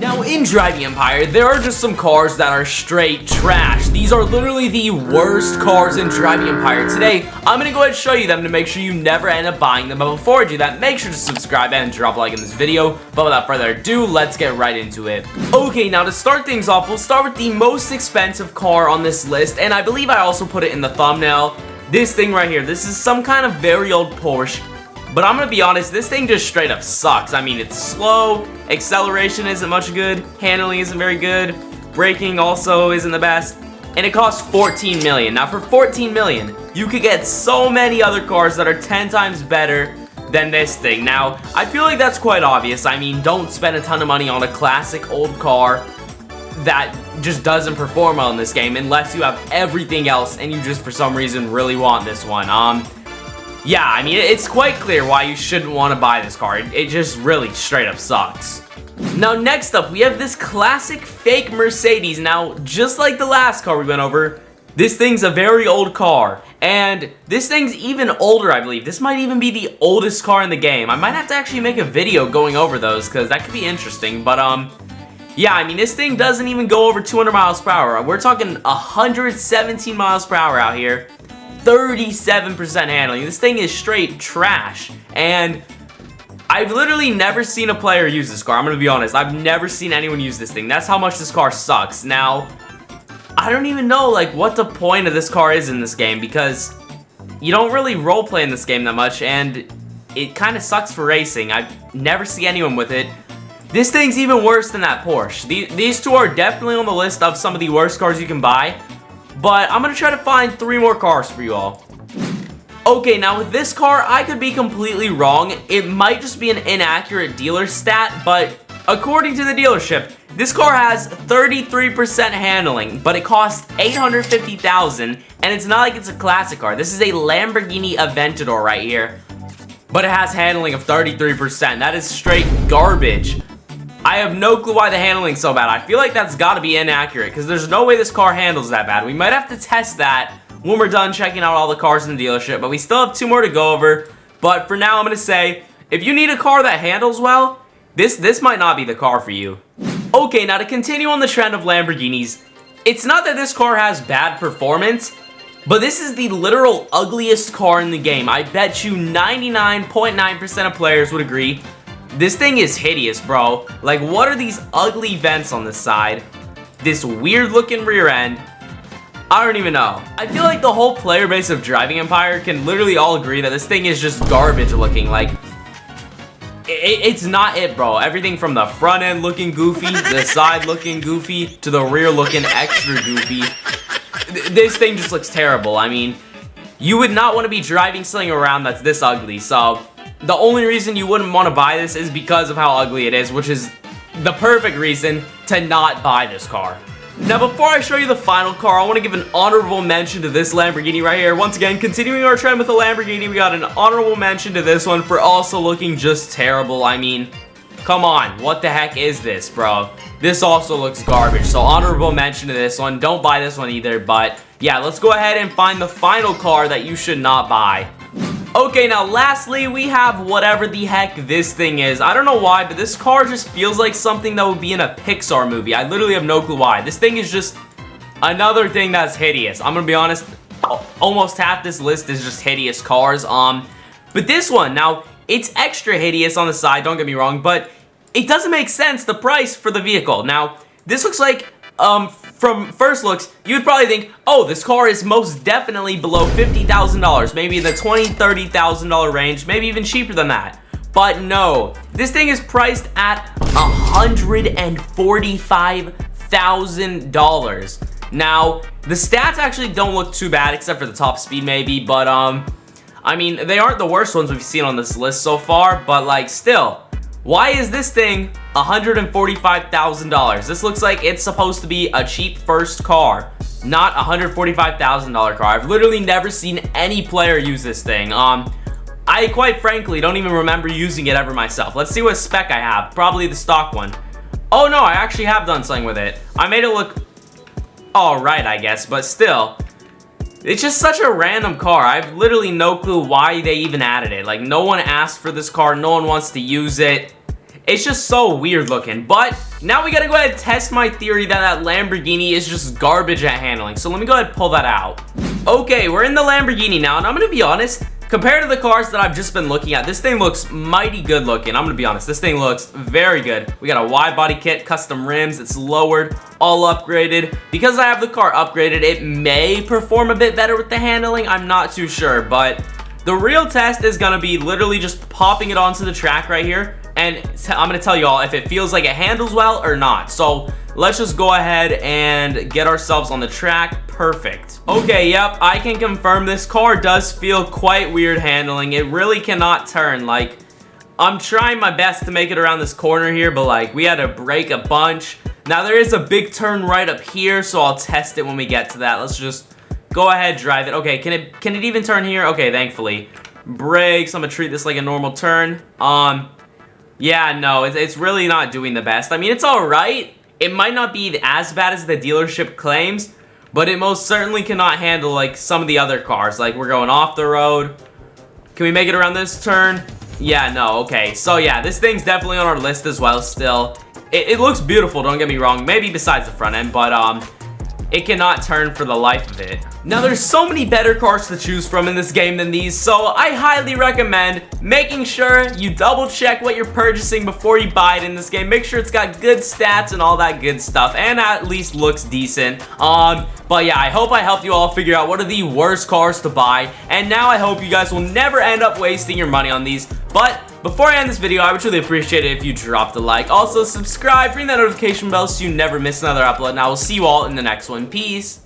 Now in Driving Empire, there are just some cars that are straight trash. These are literally the worst cars in Driving Empire. Today, I'm going to go ahead and show you them to make sure you never end up buying them. But before I do that, make sure to subscribe and drop a like in this video. But without further ado, let's get right into it. Okay, now to start things off, we'll start with the most expensive car on this list. And I believe I also put it in the thumbnail. This thing right here, this is some kind of very old Porsche. But I'm gonna be honest, this thing just straight up sucks. I mean, it's slow, acceleration isn't much good, handling isn't very good, braking also isn't the best, and it costs 14 million. Now for 14 million, you could get so many other cars that are 10 times better than this thing. Now, I feel like that's quite obvious. I mean, don't spend a ton of money on a classic old car that just doesn't perform well in this game unless you have everything else and you just for some reason really want this one. Yeah, I mean, it's quite clear why you shouldn't want to buy this car. It just really straight up sucks. Now, next up, we have this classic fake Mercedes. Now, just like the last car we went over, this thing's a very old car. And this thing's even older, I believe. This might even be the oldest car in the game. I might have to actually make a video going over those, because that could be interesting. But, yeah, I mean, this thing doesn't even go over 200 miles per hour. We're talking 117 miles per hour out here. 37% handling. This thing is straight trash. And I've literally never seen a player use this car. I'm gonna be honest. I've never seen anyone use this thing. That's how much this car sucks. Now, I don't even know like what the point of this car is in this game, because you don't really roleplay in this game that much, and it kind of sucks for racing. I never see anyone with it. This thing's even worse than that Porsche. These two are definitely on the list of some of the worst cars you can buy. But I'm going to try to find 3 more cars for you all. Okay, now with this car, I could be completely wrong. It might just be an inaccurate dealer stat, but according to the dealership, this car has 33% handling, but it costs $850,000, and it's not like it's a classic car. This is a Lamborghini Aventador right here, but it has handling of 33%. That is straight garbage. I have no clue why the handling's so bad. I feel like that's got to be inaccurate, because there's no way this car handles that bad. We might have to test that when we're done checking out all the cars in the dealership, but we still have 2 more to go over. But for now, I'm going to say, if you need a car that handles well, this might not be the car for you. Okay, now to continue on the trend of Lamborghinis, it's not that this car has bad performance, but this is the literal ugliest car in the game. I bet you 99.9% of players would agree. This thing is hideous, bro. Like, what are these ugly vents on the side? This weird looking rear end. I don't even know. I feel like the whole player base of Driving Empire can literally all agree that this thing is just garbage looking. Like, it's not it, bro. Everything from the front end looking goofy, the side looking goofy, to the rear looking extra goofy. This thing just looks terrible. I mean, you would not want to be driving something around that's this ugly, so the only reason you wouldn't want to buy this is because of how ugly it is, which is the perfect reason to not buy this car. Now, before I show you the final car, I want to give an honorable mention to this Lamborghini right here. Once again, continuing our trend with the Lamborghini, we got an honorable mention to this one for also looking just terrible. I mean, come on, what the heck is this, bro? This also looks garbage, so honorable mention to this one. Don't buy this one either, but yeah, let's go ahead and find the final car that you should not buy. Okay, now lastly, we have whatever the heck this thing is. I don't know why, but this car just feels like something that would be in a Pixar movie. I literally have no clue why. This thing is just another thing that's hideous. I'm gonna be honest, almost half this list is just hideous cars. But this one, now, it's extra hideous on the side, don't get me wrong, but it doesn't make sense, the price for the vehicle. Now, this looks like, from first looks, you'd probably think, oh, this car is most definitely below $50,000, maybe in the $20,000, $30,000 range, maybe even cheaper than that. But no, this thing is priced at $145,000. Now, the stats actually don't look too bad, except for the top speed maybe, but I mean, they aren't the worst ones we've seen on this list so far, but like, still, why is this thing $145,000? This looks like it's supposed to be a cheap first car, not a $145,000 car. I've literally never seen any player use this thing. I quite frankly don't even remember using it ever myself. Let's see what spec I have. Probably the stock one. Oh no, I actually have done something with it. I made it look alright, I guess, but still. It's just such a random car. I have literally no clue why they even added it. Like, no one asked for this car. No one wants to use it. It's just so weird looking. But Now we gotta go ahead and test my theory that Lamborghini is just garbage at handling. So let me go ahead and pull that out. Okay, we're in the Lamborghini now, and I'm gonna be honest, compared to the cars that I've just been looking at, this thing looks mighty good looking. I'm gonna be honest, this thing looks very good. We got a wide body kit, custom rims, it's lowered, all upgraded. Because I have the car upgraded, it may perform a bit better with the handling, I'm not too sure, but the real test is gonna be literally just popping it onto the track right here, and I'm gonna tell you all if it feels like it handles well or not. So let's just go ahead and get ourselves on the track. Perfect. Okay, yep, I can confirm this car does feel quite weird handling. It really cannot turn. Like, I'm trying my best to make it around this corner here, but like, we had to brake a bunch. Now there is a big turn right up here, so I'll test it when we get to that. Let's just go ahead, drive it. Okay, can it even turn here? Okay, thankfully. Brakes, I'm gonna treat this like a normal turn. Yeah, no, it's really not doing the best. I mean, it's all right. It might not be as bad as the dealership claims, but it most certainly cannot handle like some of the other cars. Like, we're going off the road. Can we make it around this turn? Yeah, no, okay. So yeah, this thing's definitely on our list as well still. It looks beautiful, don't get me wrong. Maybe besides the front end, but it cannot turn for the life of it. Now, there's so many better cars to choose from in this game than these, so I highly recommend making sure you double check what you're purchasing before you buy it in this game. Make sure it's got good stats and all that good stuff, and at least looks decent. But yeah, I hope I helped you all figure out what are the worst cars to buy, and now I hope you guys will never end up wasting your money on these. But before I end this video, I would really appreciate it if you dropped a like. Also, subscribe, ring that notification bell so you never miss another upload, and I will see you all in the next one. Peace.